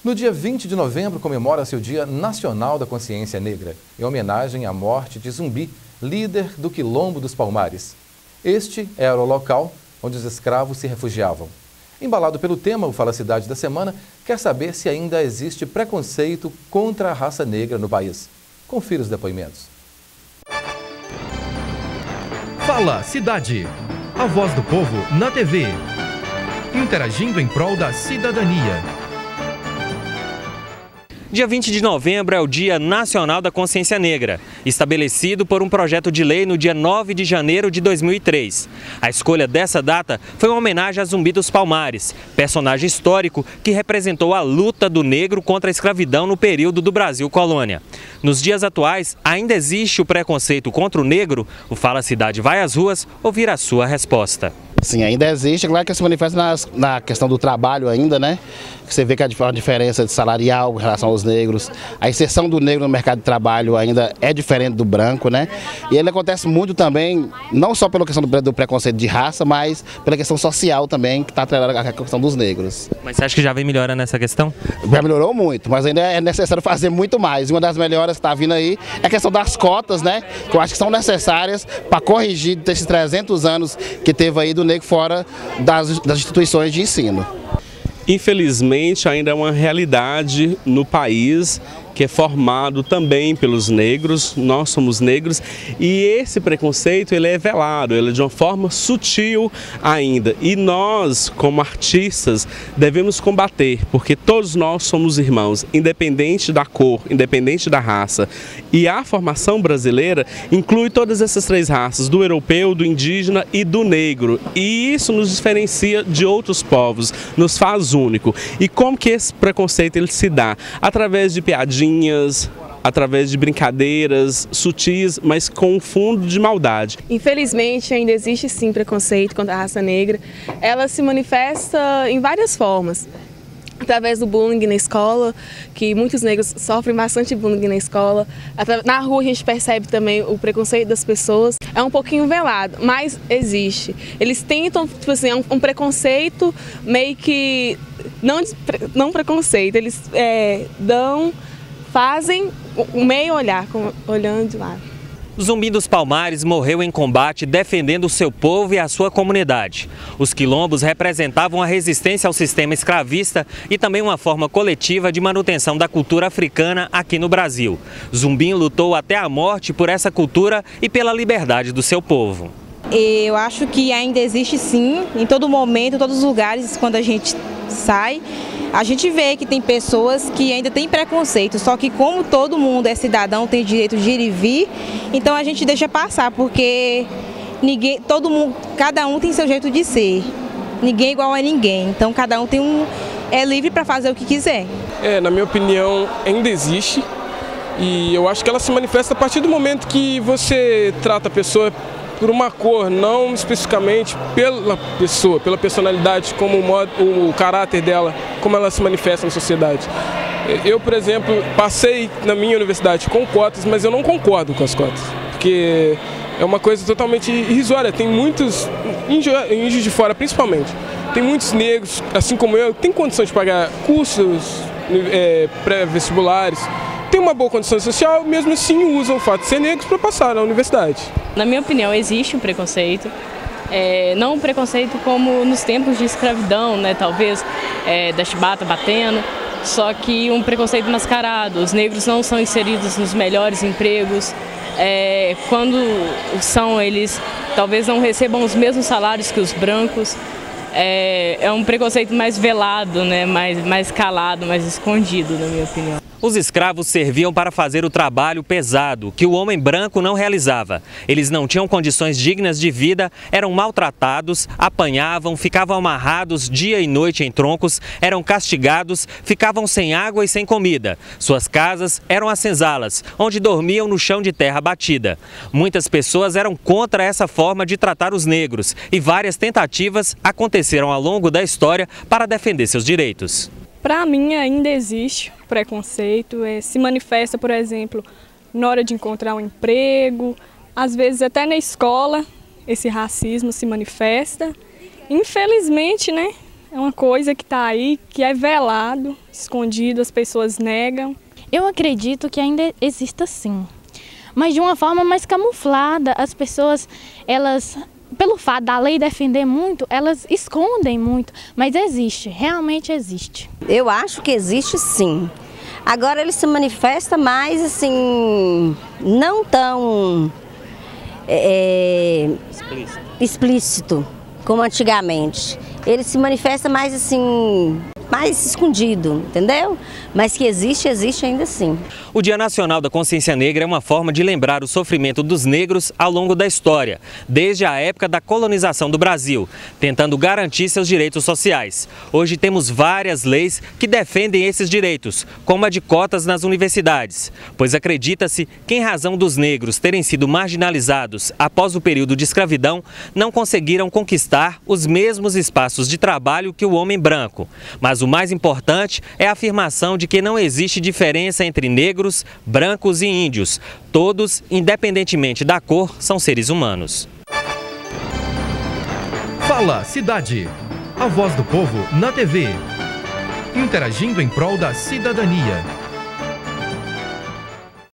No dia 20 de novembro, comemora-se o Dia Nacional da Consciência Negra, em homenagem à morte de Zumbi, líder do Quilombo dos Palmares. Este era o local onde os escravos se refugiavam. Embalado pelo tema, o Fala Cidade da Semana quer saber se ainda existe preconceito contra a raça negra no país. Confira os depoimentos. Fala Cidade, a voz do povo na TV, interagindo em prol da cidadania. Dia 20 de novembro é o Dia Nacional da Consciência Negra, estabelecido por um projeto de lei no dia 9 de janeiro de 2003. A escolha dessa data foi uma homenagem a Zumbi dos Palmares, personagem histórico que representou a luta do negro contra a escravidão no período do Brasil colônia. Nos dias atuais, ainda existe o preconceito contra o negro? O Fala Cidade vai às ruas ouvir a sua resposta. Sim, ainda existe, claro que se manifesta na questão do trabalho ainda, né? Você vê que há uma diferença de salarial em relação aos negros. A inserção do negro no mercado de trabalho ainda é diferente do branco, né? E ele acontece muito também, não só pela questão do preconceito de raça, mas pela questão social também, que está atrelada à questão dos negros. Mas você acha que já vem melhorando nessa questão? Já melhorou muito, mas ainda é necessário fazer muito mais. E uma das melhoras que está vindo aí é a questão das cotas, né? Que eu acho que são necessárias para corrigir desses 300 anos que teve aí do negro fora das instituições de ensino. Infelizmente, ainda é uma realidade no país que é formado também pelos negros, nós somos negros, e esse preconceito ele é velado, ele é de uma forma sutil ainda. E nós, como artistas, devemos combater, porque todos nós somos irmãos, independente da cor, independente da raça. E a formação brasileira inclui todas essas três raças, do europeu, do indígena e do negro. E isso nos diferencia de outros povos, nos faz único. E como que esse preconceito ele se dá? Através de piadinhas, através de brincadeiras sutis, mas com um fundo de maldade. Infelizmente, ainda existe sim preconceito contra a raça negra. Ela se manifesta em várias formas. Através do bullying na escola, que muitos negros sofrem bastante bullying na escola. Na rua a gente percebe também o preconceito das pessoas. É um pouquinho velado, mas existe. Eles tentam, tipo assim, um preconceito meio que... Não preconceito, eles fazem o meio olhar, olhando de lado. Zumbi dos Palmares morreu em combate defendendo o seu povo e a sua comunidade. Os quilombos representavam a resistência ao sistema escravista e também uma forma coletiva de manutenção da cultura africana aqui no Brasil. Zumbi lutou até a morte por essa cultura e pela liberdade do seu povo. Eu acho que ainda existe sim, em todo momento, em todos os lugares, quando a gente sai, a gente vê que tem pessoas que ainda têm preconceito, só que como todo mundo é cidadão, tem direito de ir e vir, então a gente deixa passar, porque cada um tem seu jeito de ser, ninguém é igual a ninguém, então cada um é livre para fazer o que quiser. Na minha opinião, ainda existe, e eu acho que ela se manifesta a partir do momento que você trata a pessoa por uma cor, não especificamente pela pessoa, pela personalidade, como o caráter dela, como ela se manifesta na sociedade. Eu, por exemplo, passei na minha universidade com cotas, mas eu não concordo com as cotas, porque é uma coisa totalmente irrisória. Tem muitos, em Juiz de Fora principalmente, tem muitos negros, assim como eu, que têm condição de pagar cursos pré-vestibulares, tem uma boa condição social, mesmo assim usam o fato de ser negros para passar na universidade. Na minha opinião, existe um preconceito, não um preconceito como nos tempos de escravidão, né, talvez, da chibata batendo, só que um preconceito mascarado. Os negros não são inseridos nos melhores empregos, quando são, eles talvez não recebam os mesmos salários que os brancos. É um preconceito mais velado, né, mais calado, mais escondido, na minha opinião. Os escravos serviam para fazer o trabalho pesado, que o homem branco não realizava. Eles não tinham condições dignas de vida, eram maltratados, apanhavam, ficavam amarrados dia e noite em troncos, eram castigados, ficavam sem água e sem comida. Suas casas eram as senzalas, onde dormiam no chão de terra batida. Muitas pessoas eram contra essa forma de tratar os negros e várias tentativas aconteceram ao longo da história para defender seus direitos. Para mim ainda existe preconceito, se manifesta, por exemplo, na hora de encontrar um emprego, às vezes até na escola esse racismo se manifesta. Infelizmente, né, É uma coisa que está aí, que é velado, escondido, as pessoas negam. Eu acredito que ainda exista sim, mas de uma forma mais camuflada. As pessoas, elas, pelo fato da lei defender muito, elas escondem muito, mas existe, realmente existe. Eu acho que existe sim. Agora ele se manifesta mais assim, não tão explícito como antigamente. Ele se manifesta mais assim, mais escondido, entendeu? Mas que existe, existe ainda sim. O Dia Nacional da Consciência Negra é uma forma de lembrar o sofrimento dos negros ao longo da história, desde a época da colonização do Brasil, tentando garantir seus direitos sociais. Hoje temos várias leis que defendem esses direitos, como a de cotas nas universidades, pois acredita-se que, em razão dos negros terem sido marginalizados após o período de escravidão, não conseguiram conquistar os mesmos espaços de trabalho que o homem branco. Mas o mais importante é a afirmação de que não existe diferença entre negros, brancos e índios. Todos, independentemente da cor, são seres humanos. Fala Cidade. A voz do povo na TV. Interagindo em prol da cidadania.